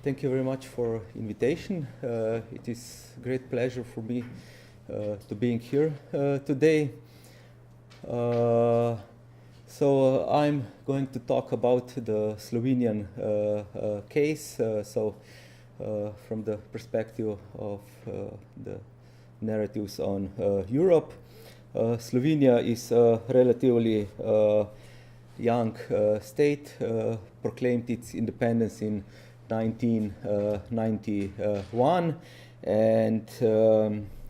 Thank you very much for invitation. It is a great pleasure for me to being here today. So I'm going to talk about the Slovenian case. From the perspective of the narratives on Europe, Slovenia is a relatively young state, proclaimed its independence in 1991, and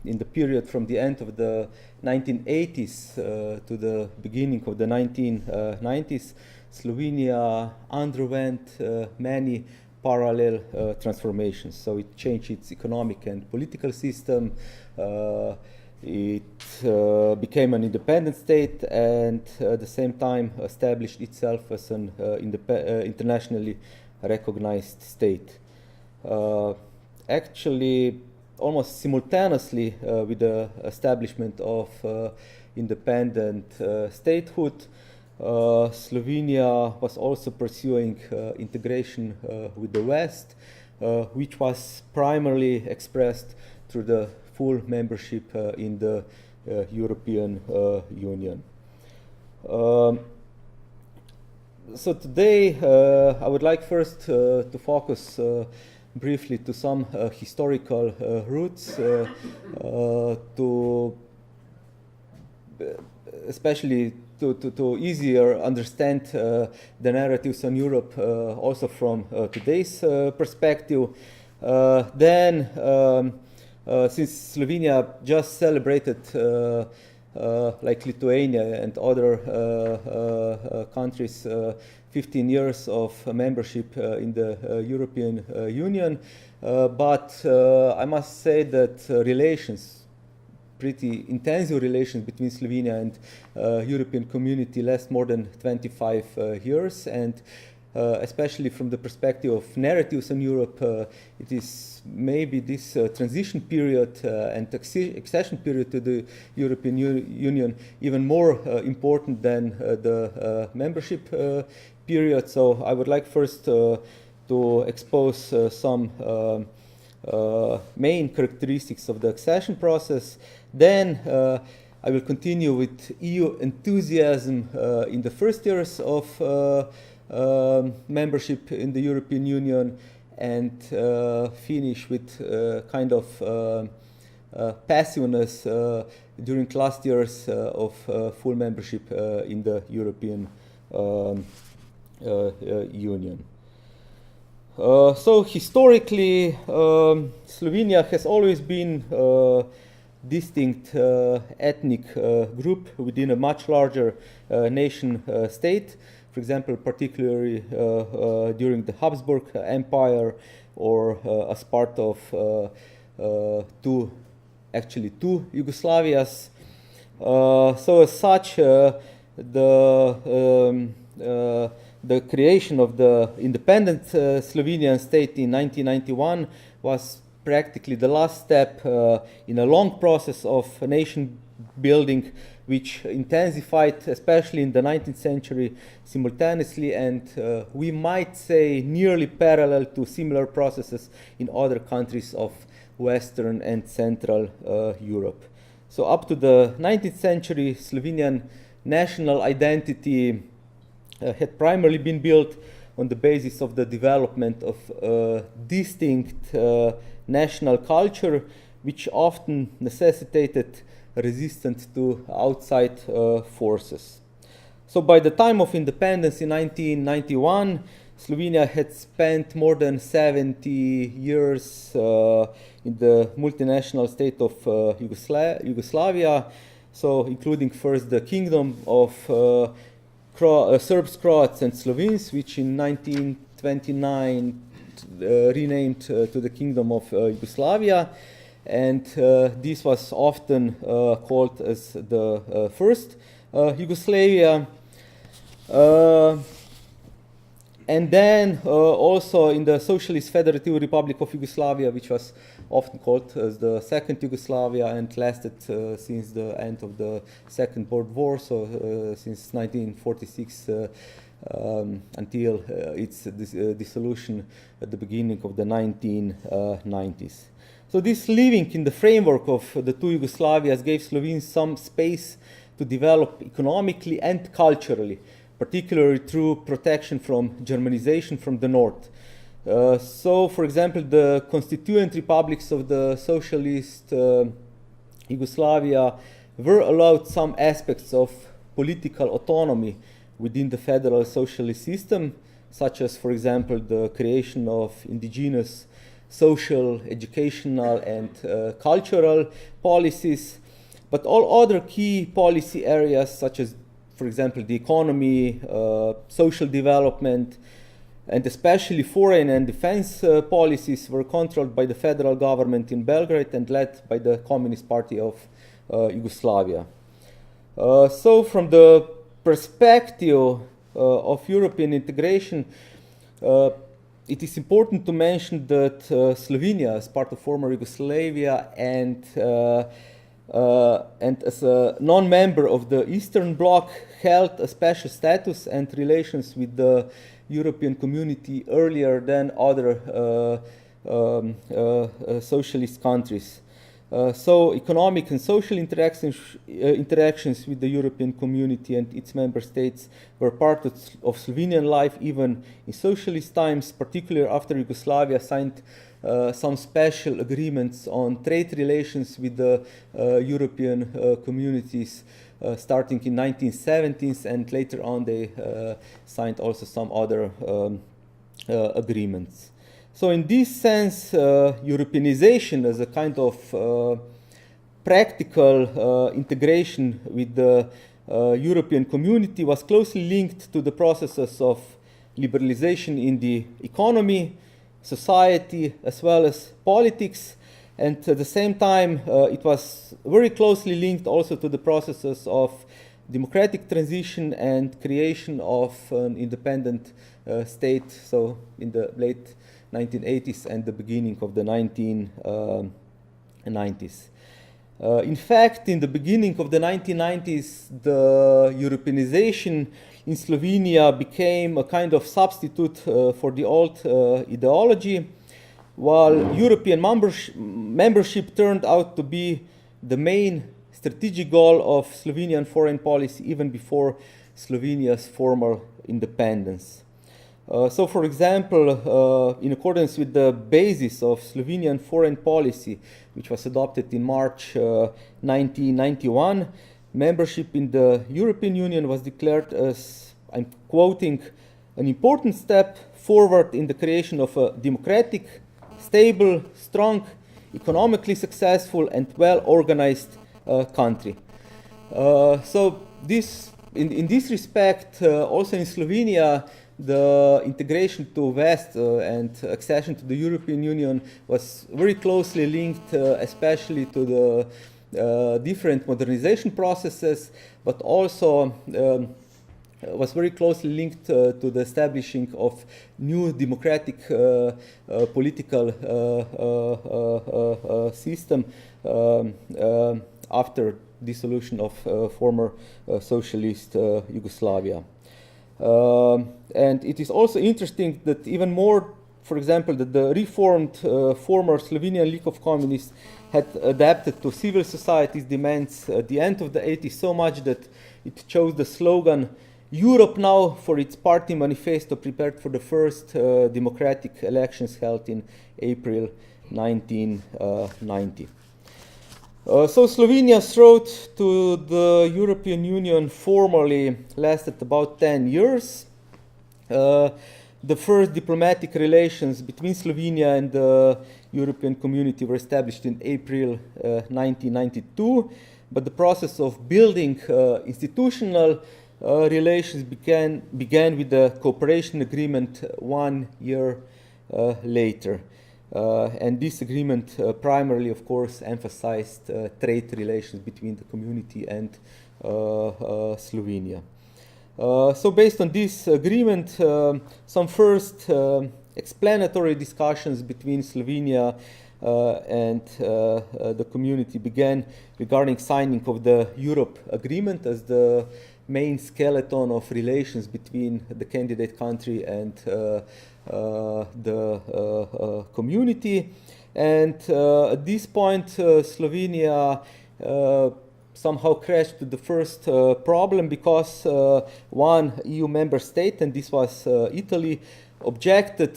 in the period from the end of the 1980s to the beginning of the 1990s, Slovenia underwent many parallel transformations. So it changed its economic and political system. It became an independent state, and at the same time established itself as an internationally recognized state. Actually, almost simultaneously with the establishment of independent statehood, Slovenia was also pursuing integration with the West, which was primarily expressed through the full membership in the European Union. So today I would like first to focus briefly to some historical roots, to especially to easier understand the narratives on Europe also from today's perspective. Then since Slovenia just celebrated like Lithuania and other countries 15 years of membership in the European Union, but I must say that relations, pretty intensive relations between Slovenia and European community last more than 25 years, and especially from the perspective of narratives on Europe, it is maybe this transition period and accession period to the European Union even more important than the membership period. So I would like first to expose some main characteristics of the accession process. Then I will continue with EU enthusiasm in the first years of membership in the European Union, and finish with kind of passiveness during last years of full membership in the European Union. So historically, Slovenia has always been a distinct ethnic group within a much larger nation state. For example, particularly during the Habsburg Empire, or as part of two Yugoslavias. So as such, the creation of the independent Slovenian state in 1991 was practically the last step in a long process of nation building, which intensified, especially in the 19th century, simultaneously, and we might say nearly parallel to similar processes in other countries of Western and Central Europe. So up to the 19th century, Slovenian national identity had primarily been built on the basis of the development of distinct national culture, which often necessitated resistance to outside forces. So by the time of independence in 1991, Slovenia had spent more than 70 years in the multinational state of Yugoslavia, so including first the kingdom of Serbs, Croats and Slovenes, which in 1929 renamed to the Kingdom of Yugoslavia. And this was often called as the first Yugoslavia. And then also in the Socialist Federative Republic of Yugoslavia, which was often called as the second Yugoslavia and lasted since the end of the Second World War, so since 1946 until its dissolution at the beginning of the 1990s. So this living in the framework of the two Yugoslavias gave Slovenes some space to develop economically and culturally, particularly through protection from Germanization from the north. So, for example, the constituent republics of the socialist Yugoslavia were allowed some aspects of political autonomy within the federal socialist system, such as, for example, the creation of indigenous social, educational, and cultural policies. But all other key policy areas, such as, for example, the economy, social development, and especially foreign and defense policies, were controlled by the federal government in Belgrade and led by the Communist Party of Yugoslavia. So from the perspective of European integration, it is important to mention that Slovenia, as part of former Yugoslavia and as a non-member of the Eastern Bloc, held a special status and relations with the European community earlier than other socialist countries. So economic and social interactions with the European community and its member states were part of Slovenian life even in socialist times, particularly after Yugoslavia signed some special agreements on trade relations with the European communities starting in 1970s, and later on they signed also some other agreements. So in this sense, Europeanization as a kind of practical integration with the European community was closely linked to the processes of liberalization in the economy, society, as well as politics. And at the same time, it was very closely linked also to the processes of democratic transition and creation of an independent state, so in the late 1980s and the beginning of the 1990s. In fact, in the beginning of the 1990s, the Europeanization in Slovenia became a kind of substitute for the old ideology, while European membership turned out to be the main strategic goal of Slovenian foreign policy even before Slovenia's formal independence. So, for example, in accordance with the basis of Slovenian foreign policy, which was adopted in March 1991, membership in the European Union was declared as, I'm quoting, an important step forward in the creation of a democratic, stable, strong, economically successful, and well-organized country. So this, in this respect, also in Slovenia, the integration to West and accession to the European Union was very closely linked, especially to the different modernization processes, but also was very closely linked to the establishing of new democratic political system after dissolution of former socialist Yugoslavia. And it is also interesting that even more, for example, that the reformed former Slovenian League of Communists had adapted to civil society's demands at the end of the 80s so much that it chose the slogan "Europe Now" for its party manifesto, prepared for the first democratic elections held in April 1990. So Slovenia's road to the European Union formally lasted about 10 years. The first diplomatic relations between Slovenia and the European community were established in April 1992, but the process of building institutional relations began with the cooperation agreement 1 year later. And this agreement primarily, of course, emphasized trade relations between the community and Slovenia. So based on this agreement, some first explanatory discussions between Slovenia and the community began regarding signing of the Europe Agreement, as the main skeleton of relations between the candidate country and the community. And at this point, Slovenia somehow crashed to the first problem, because one EU member state, and this was Italy, objected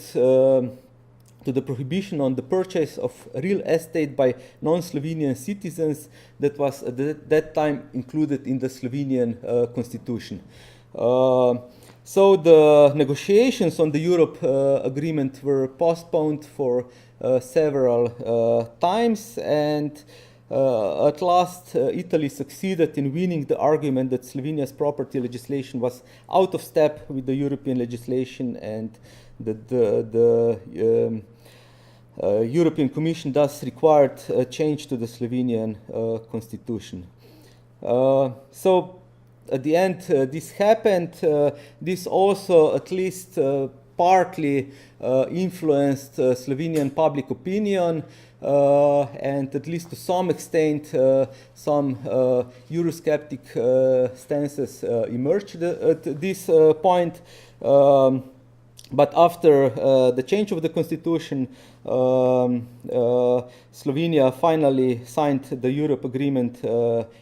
to the prohibition on the purchase of real estate by non-Slovenian citizens that was at that time included in the Slovenian constitution. So the negotiations on the Europe agreement were postponed for several times, and at last Italy succeeded in winning the argument that Slovenia's property legislation was out of step with the European legislation, and that the European Commission thus required a change to the Slovenian constitution. So at the end, this happened. This also at least partly influenced Slovenian public opinion, and at least to some extent some Eurosceptic stances emerged at this point. But after the change of the constitution, Slovenia finally signed the Europe agreement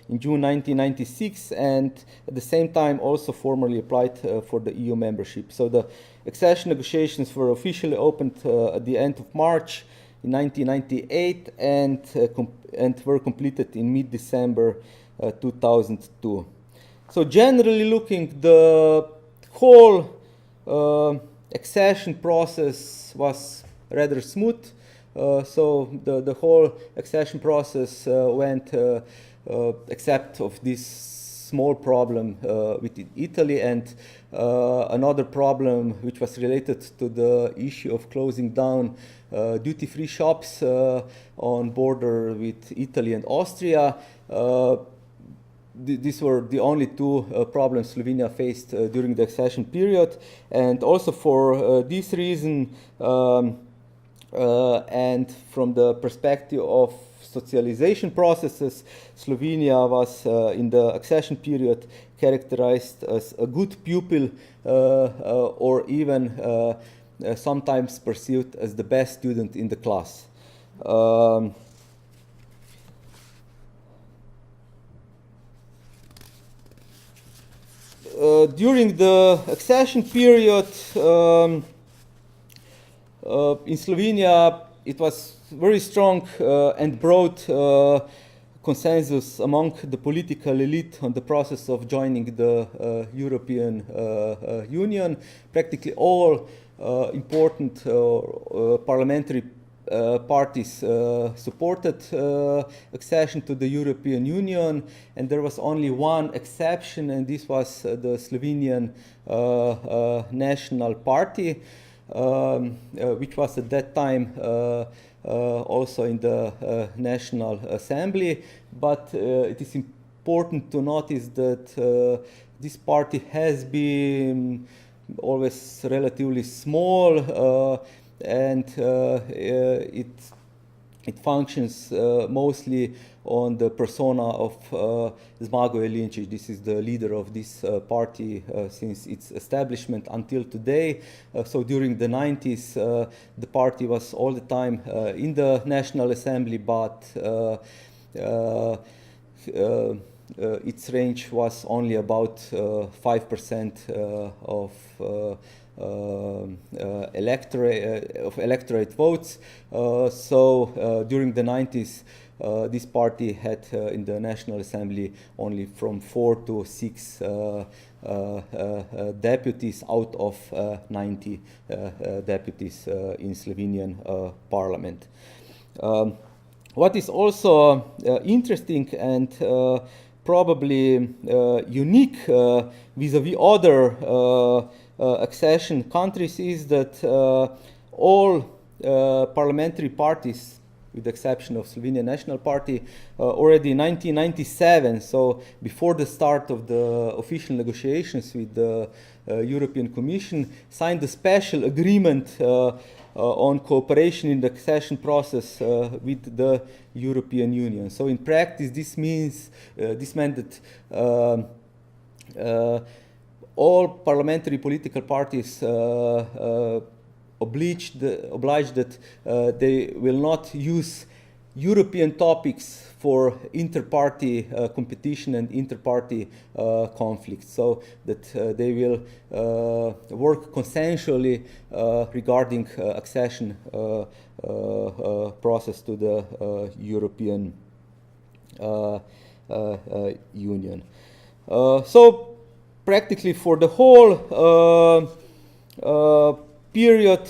in June 1996, and at the same time also formally applied for the EU membership. So the accession negotiations were officially opened at the end of March in 1998, and were completed in mid-December 2002. So generally looking, the whole accession process was rather smooth. So the whole accession process went, except of this small problem with Italy, and another problem which was related to the issue of closing down duty-free shops on border with Italy and Austria. These were the only two problems Slovenia faced during the accession period, and also for this reason, and from the perspective of socialization processes, Slovenia was in the accession period characterized as a good pupil, or even sometimes perceived as the best student in the class. During the accession period in Slovenia, it was very strong and broad consensus among the political elite on the process of joining the European Union. Practically all important parliamentary parties supported accession to the European Union, and there was only one exception, and this was the Slovenian National Party, which was at that time also in the National Assembly. But it is important to notice that this party has been always relatively small, and it functions mostly on the persona of Zmago Jelinčić. This is the leader of this party since its establishment until today. So during the 90s, the party was all the time in the National Assembly, but its range was only about 5% of electorate votes. So during the 90s, this party had in the National Assembly only from 4 to 6 deputies out of 90 deputies in Slovenian parliament. What is also interesting and probably unique vis-a-vis other accession countries is that all parliamentary parties, with the exception of Slovenian National Party, already in 1997, so before the start of the official negotiations with the European Commission, signed a special agreement on cooperation in the accession process with the European Union. So in practice, this meant that all parliamentary political parties obliged that they will not use European topics for inter-party competition and inter-party conflicts, so that they will work consensually regarding accession process to the European Union. So practically for the whole period,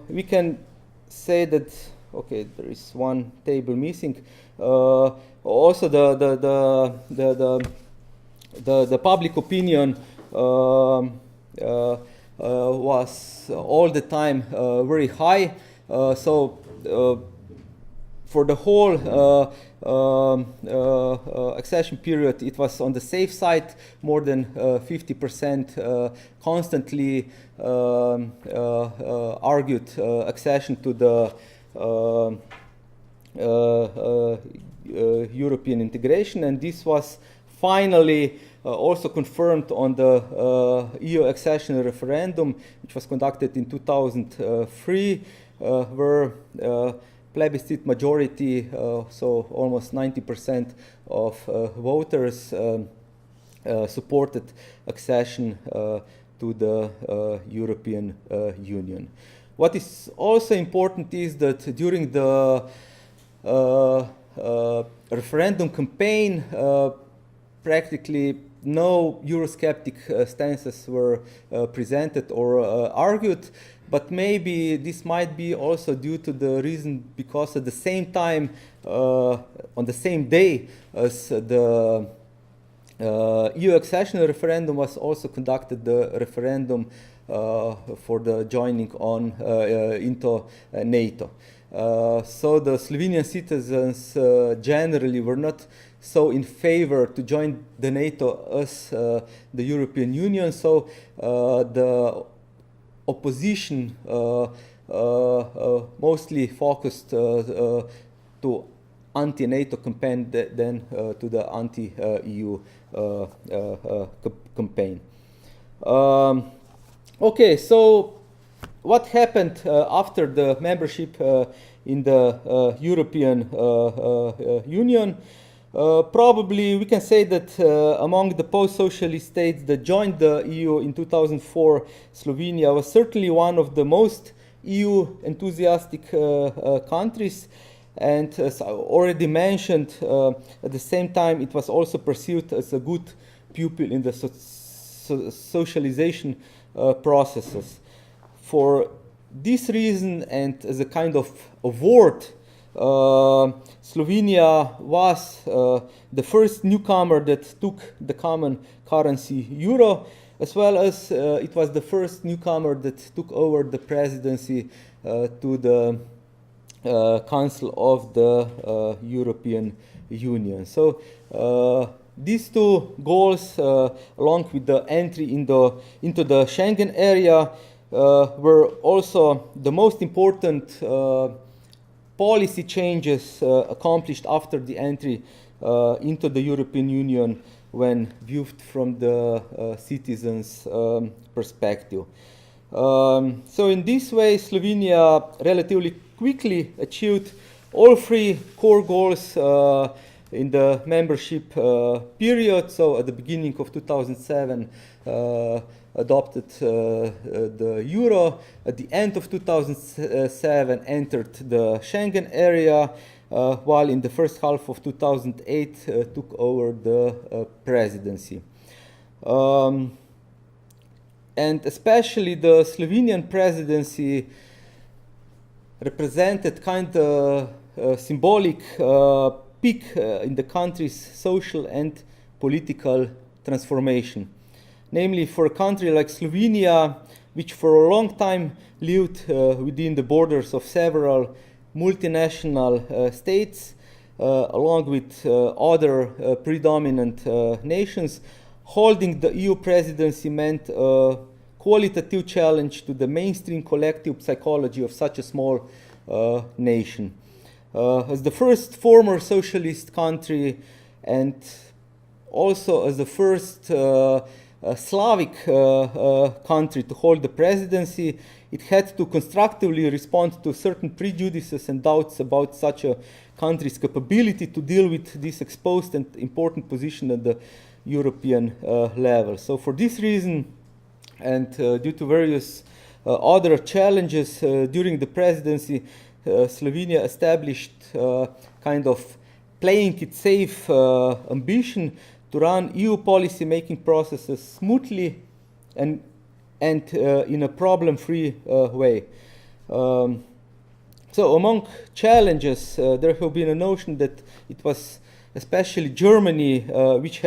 we can say that, okay, there is one table missing. Also, the public opinion was all the time very high. So for the whole accession period, it was on the safe side. More than 50% constantly argued accession to the European integration, and this was finally also confirmed on the EU accession referendum, which was conducted in 2003, where plebiscite majority, so almost 90% of voters supported accession to the European Union. What is also important is that during the referendum campaign, practically no Eurosceptic stances were presented or argued, but maybe this might be also due to the reason because at the same time, on the same day as the EU accession referendum was also conducted the referendum for the joining on into NATO. So the Slovenian citizens generally were not so in favor to join the NATO as the European Union. So the opposition mostly focused to anti-NATO campaign than to the anti-EU campaign. Okay, so what happened after the membership in the European Union? Probably we can say that among the post-socialist states that joined the EU in 2004, Slovenia was certainly one of the most EU enthusiastic countries. And as I already mentioned, at the same time, it was also perceived as a good pupil in the socialization processes. For this reason, and as a kind of award, Slovenia was the first newcomer that took the common currency euro, as well as it was the first newcomer that took over the presidency to the Council of the European Union. So these two goals, along with the entry into the Schengen area, were also the most important policy changes accomplished after the entry into the European Union when viewed from the citizens' perspective. So in this way, Slovenia relatively quickly achieved all three core goals in the membership period. So at the beginning of 2007, adopted the euro. At the end of 2007, entered the Schengen area, while in the first half of 2008 took over the presidency. And especially the Slovenian presidency represented kind of symbolic peak in the country's social and political transformation. Namely, for a country like Slovenia, which for a long time lived within the borders of several multinational states, along with other predominant nations, holding the EU presidency meant a qualitative challenge to the mainstream collective psychology of such a small nation. As the first former socialist country and also as the first Slavic country to hold the presidency, it had to constructively respond to certain prejudices and doubts about such a country's capability to deal with this exposed and important position at the European level. So for this reason, and due to various other challenges during the presidency, Slovenia established kind of playing it safe ambition to run EU policy-making processes smoothly and in a problem-free way. So among challenges, there have been a notion that it was especially Germany which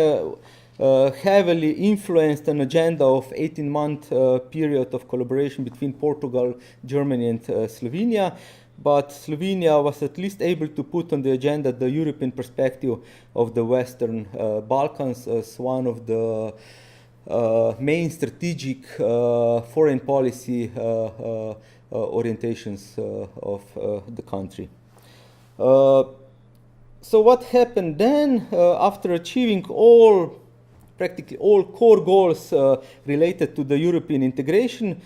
heavily influenced an agenda of 18-month period of collaboration between Portugal, Germany, and Slovenia. But Slovenia was at least able to put on the agenda the European perspective of the Western Balkans as one of the main strategic foreign policy orientations of the country. So what happened then after achieving practically all core goals related to the European integration?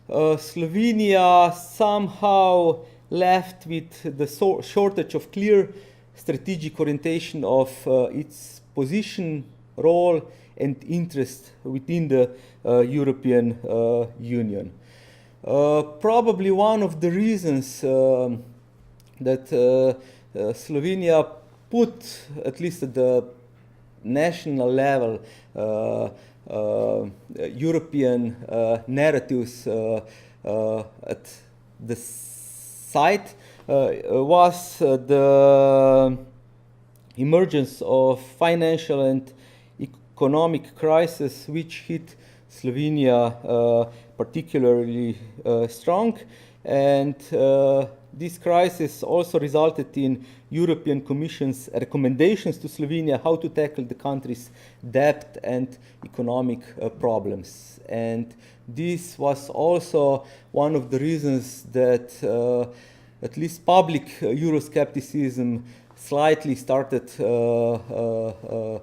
Slovenia somehow left with the shortage of clear strategic orientation of its position, role, and interest within the European Union. Probably one of the reasons that Slovenia put, at least at the national level, European narratives at the side was the emergence of financial and economic crisis which hit Slovenia particularly strong, and this crisis also resulted in European Commission's recommendations to Slovenia how to tackle the country's debt and economic problems. And this was also one of the reasons that at least public Euroscepticism slightly started to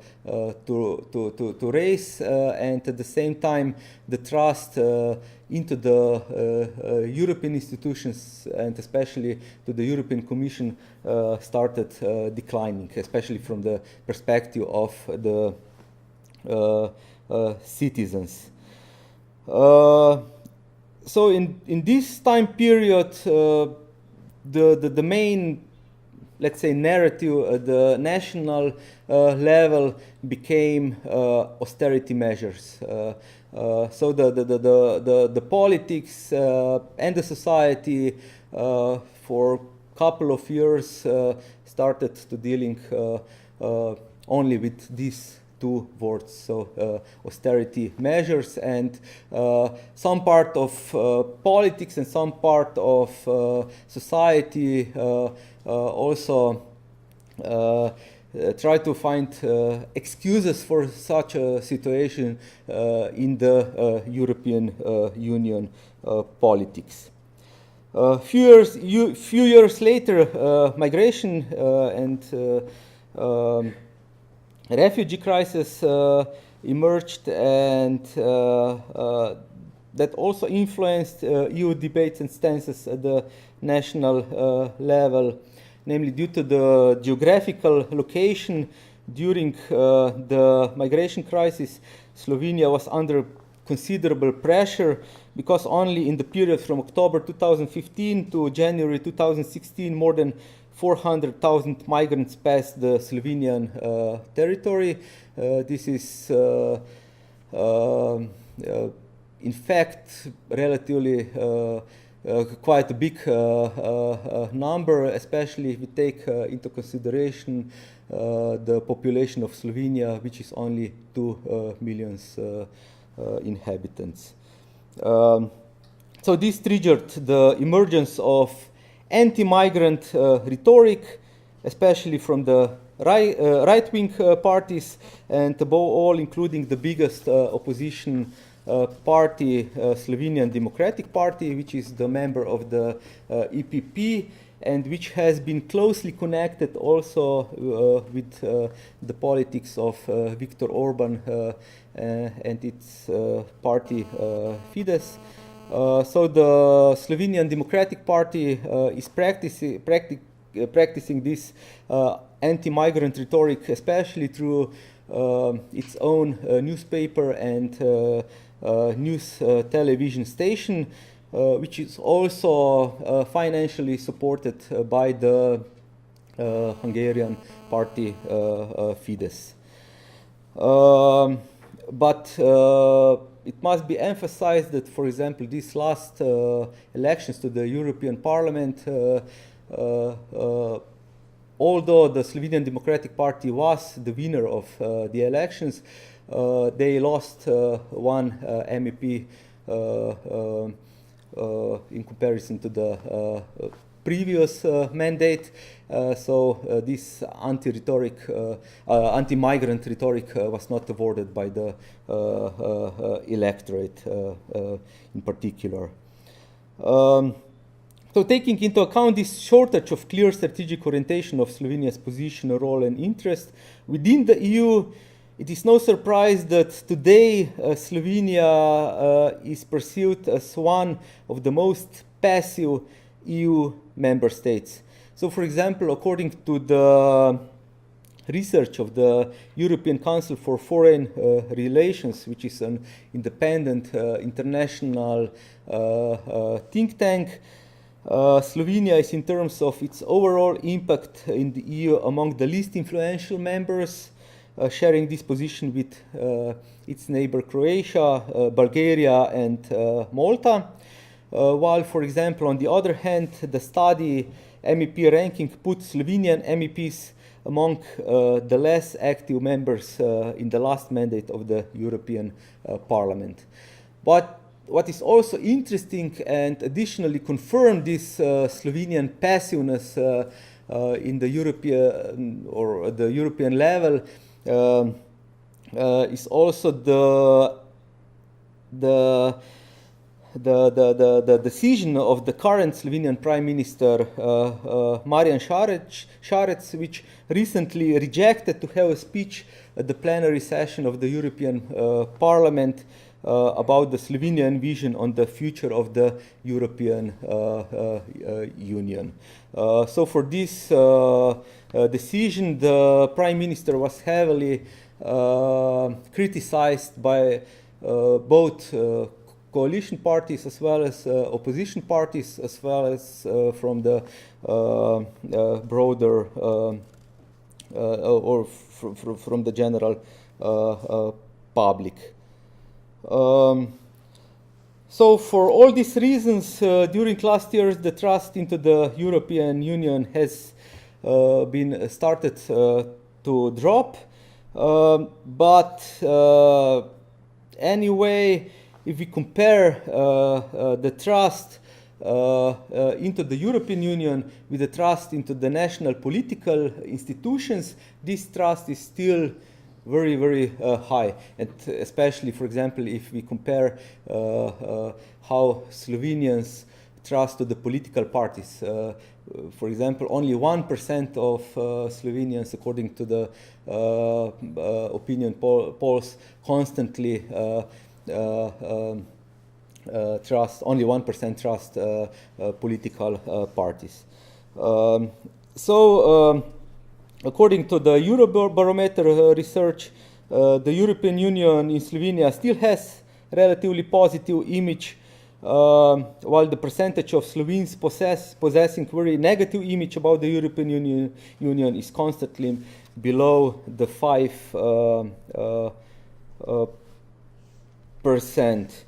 raise, and at the same time the trust into the European institutions and especially to the European Commission started declining, especially from the perspective of the citizens. So in this time period, the main, let's say, narrative at the national level became austerity measures. So the politics and the society for a couple of years started to dealing only with these two words, so austerity measures, and some part of politics and some part of society also try to find excuses for such a situation in the European Union politics. Few years later, migration and refugee crisis emerged, and that also influenced EU debates and stances at the national level, namely due to the geographical location. During the migration crisis, Slovenia was under considerable pressure because only in the period from October 2015 to January 2016, more than 400,000 migrants passed the Slovenian territory. This is, in fact, relatively quite a big number, especially if we take into consideration the population of Slovenia, which is only 2 million inhabitants. So this triggered the emergence of anti-migrant rhetoric, especially from the right-wing parties, and above all, including the biggest opposition party, Slovenian Democratic Party, which is the member of the EPP, and which has been closely connected also with the politics of Viktor Orban and its party Fidesz. So the Slovenian Democratic Party is practicing this anti-migrant rhetoric, especially through its own newspaper and news television station, which is also financially supported by the Hungarian party Fidesz. But it must be emphasized that, for example, these last elections to the European Parliament, although the Slovenian Democratic Party was the winner of the elections, they lost one MEP in comparison to the previous mandate. So this anti-migrant rhetoric was not awarded by the electorate in particular. So taking into account this shortage of clear strategic orientation of Slovenia's position, role and interest within the EU, it is no surprise that today Slovenia is perceived as one of the most passive EU member states. So for example, according to the research of the European Council for Foreign Relations, which is an independent international think tank, Slovenia is, in terms of its overall impact in the EU, among the least influential members, sharing this position with its neighbor Croatia, Bulgaria and Malta. While, for example, on the other hand, the study MEP ranking puts Slovenian MEPs among the less active members in the last mandate of the European Parliament. But what is also interesting and additionally confirmed this Slovenian passiveness in the European or the European level is also the decision of the current Slovenian Prime Minister Marjan Šarec, which recently rejected to have a speech at the plenary session of the European Parliament about the Slovenian vision on the future of the European Union. So for this decision, the Prime Minister was heavily criticized by both coalition parties as well as opposition parties, as well as from the broader or from the general public. So for all these reasons, during last years, the trust into the European Union has been started to drop. But anyway, if we compare the trust into the European Union with the trust into the national political institutions, this trust is still very, very high. And especially, for example, if we compare how Slovenians trust to the political parties. For example, only 1% of Slovenians, according to the opinion polls, constantly trust, only 1% trust political parties. According to the Eurobarometer research, the European Union in Slovenia still has relatively positive image, while the percentage of Slovenes possessing very negative image about the European Union is constantly below the 5%.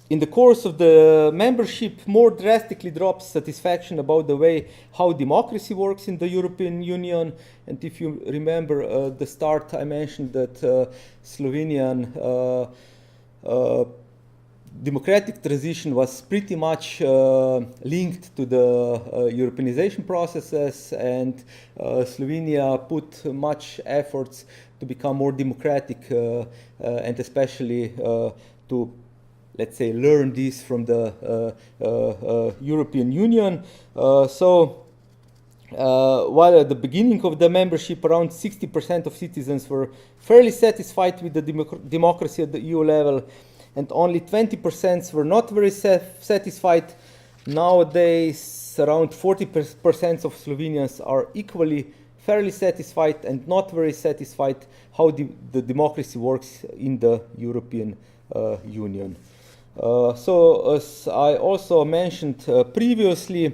In the course of the membership, more drastically drops satisfaction about the way how democracy works in the European Union. And if you remember at the start, I mentioned that Slovenian democratic transition was pretty much linked to the Europeanization processes, and Slovenia put much efforts to become more democratic and especially to let's say, learn this from the European Union. While at the beginning of the membership, around 60% of citizens were fairly satisfied with the democracy at the EU level, and only 20% were not very satisfied. Nowadays, around 40% of Slovenians are equally fairly satisfied and not very satisfied how the democracy works in the European Union. So, as I also mentioned previously,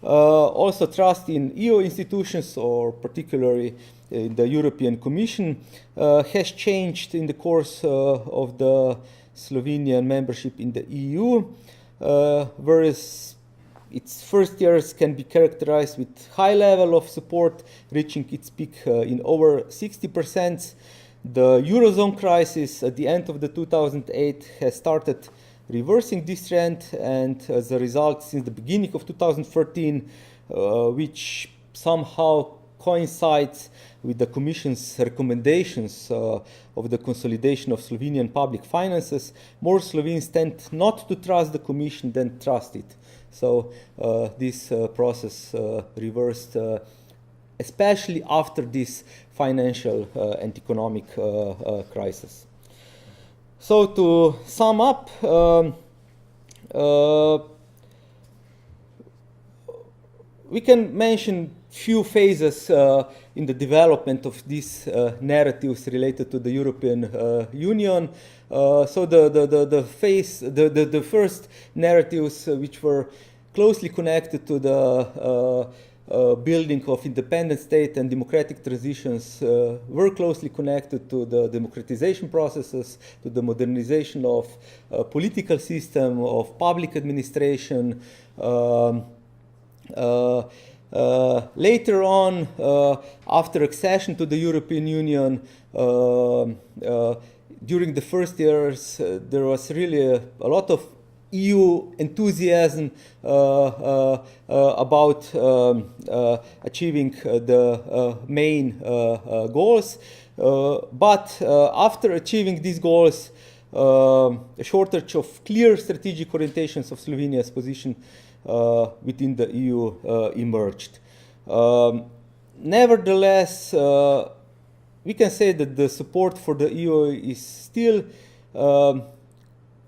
also trust in EU institutions, or particularly in the European Commission, has changed in the course of the Slovenian membership in the EU, whereas its first years can be characterized with high level of support, reaching its peak in over 60%. The Eurozone crisis at the end of the 2008 has started reversing this trend, and as a result, since the beginning of 2013, which somehow coincides with the Commission's recommendations of the consolidation of Slovenian public finances, more Slovenes tend not to trust the Commission than trust it. So this process reversed, especially after this financial and economic crisis. So to sum up, we can mention few phases in the development of these narratives related to the European Union. So the first narratives which were closely connected to the building of independent state and democratic transitions were closely connected to the democratization processes, to the modernization of political system, of public administration. Later on, after accession to the European Union, during the first years, there was really a lot of EU enthusiasm about achieving the main goals. But after achieving these goals, a shortage of clear strategic orientations of Slovenia's position within the EU emerged. Nevertheless, we can say that the support for the EU is still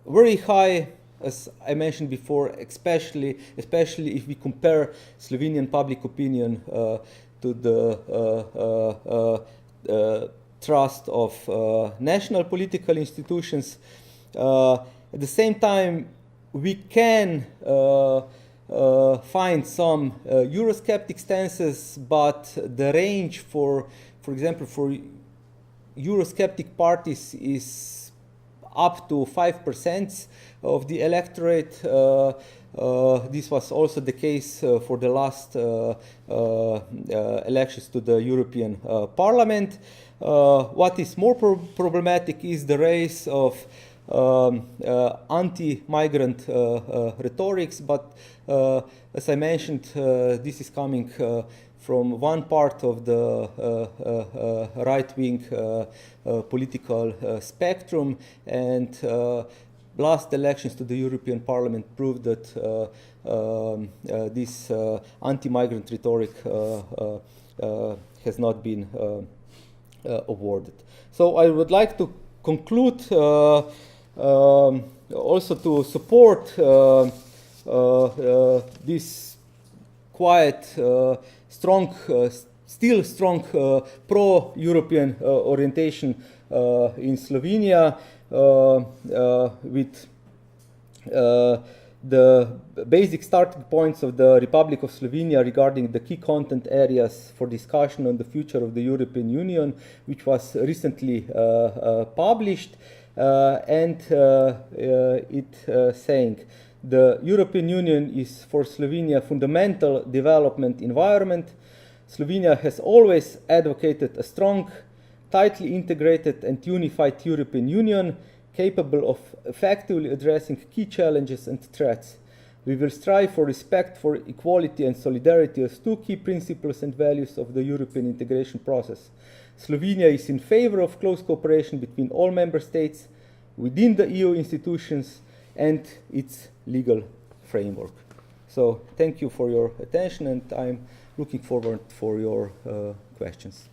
very high, as I mentioned before, especially if we compare Slovenian public opinion to the trust of national political institutions. At the same time, we can find some Eurosceptic stances, but the range for example, for Eurosceptic parties is up to 5% of the electorate. This was also the case for the last elections to the European Parliament. What is more problematic is the rise of anti-migrant rhetorics, but as I mentioned, this is coming from one part of the right-wing political spectrum, and last elections to the European Parliament proved that this anti-migrant rhetoric has not been awarded. So I would like to conclude also to support this quite strong, still strong pro-European orientation in Slovenia, with the basic starting points of the Republic of Slovenia regarding the key content areas for discussion on the future of the European Union, which was recently published, and it saying, the European Union is for Slovenia a fundamental development environment. Slovenia has always advocated a strong, tightly integrated and unified European Union, capable of effectively addressing key challenges and threats. We will strive for respect for equality and solidarity as two key principles and values of the European integration process. Slovenia is in favor of close cooperation between all member states within the EU institutions and its legal framework. So thank you for your attention, and I'm looking forward for your questions.